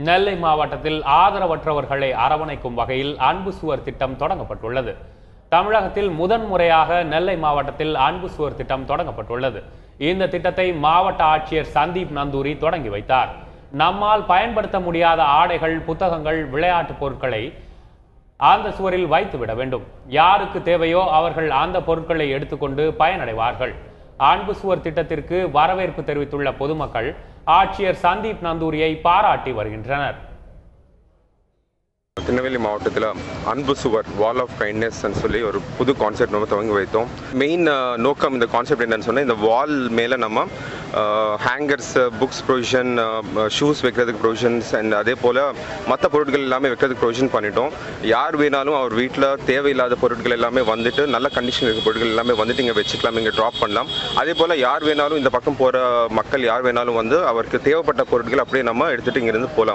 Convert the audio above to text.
நெல்லை மாவட்டத்தில் ஆதரவற்றவர்களை அரவணைக்கும் வகையில் அன்பு சுவர் திட்டம் தொடங்கப்பட்டுள்ளது. தமிழகத்தில் முதன்முறையாக நெல்லை மாவட்டத்தில் அன்பு சுவர் திட்டம் தொடங்கப்பட்டுள்ளது. இந்த திட்டத்தை மாவட்ட ஆட்சியர் சந்தீப் நந்தூரி தொடங்கி வைத்தார். நம்மால் பயன்படுத்த முடியாத ஆடைகள், புத்தகங்கள், விளையாட்டு பொருட்களை அந்த சுவரில் வைத்துவிட வேண்டும். யாருக்கு தேவையோ அவர்கள் அந்த பொருட்களை எடுத்துக்கொண்டு பயனடைவார்கள். அன்பு சுவர் திட்டத்திற்கு வரவேற்பு தெரிவித்துள்ள பொதுமக்கள் ஆட்சியர் சந்தீப் நந்தூரியை பாராட்டி வருகின்றனர். திருநெல்வேலி மாவட்டத்தில் அன்பு சுவர் வால் ஆஃப் கைண்ட்னஸ் சொல்லி ஒரு புது கான்செப்ட் நம்ம துவங்கி வைத்தோம். மெயின் நோக்கம் இந்த கான்செப்ட் என்னன்னு சொன்னால், இந்த வால் மேலே நம்ம ஹேங்கர்ஸ், புக்ஸ் ப்ரொவிஷன், ஷூஸ் வைக்கிறதுக்கு ப்ரொவிஷன்ஸ் அண்ட் அதே போல் மற்ற பொருட்கள் எல்லாமே வைக்கிறதுக்கு ப்ரொவிஷன் பண்ணிட்டோம். யார் வேணாலும் அவர் வீட்டில் தேவையில்லாத பொருட்கள் எல்லாமே வந்துட்டு நல்ல கண்டிஷன் இருக்க பொருட்கள் எல்லாமே வந்துட்டு இங்கே வச்சுக்கலாம், இங்கே ட்ராப் பண்ணலாம். அதே போல் யார் வேணாலும் இந்த பக்கம் போகிற மக்கள் யார் வேணாலும் வந்து அவருக்கு தேவைப்பட்ட பொருட்கள் அப்படியே நம்ம எடுத்துகிட்டு இங்கேருந்து போகலாம்.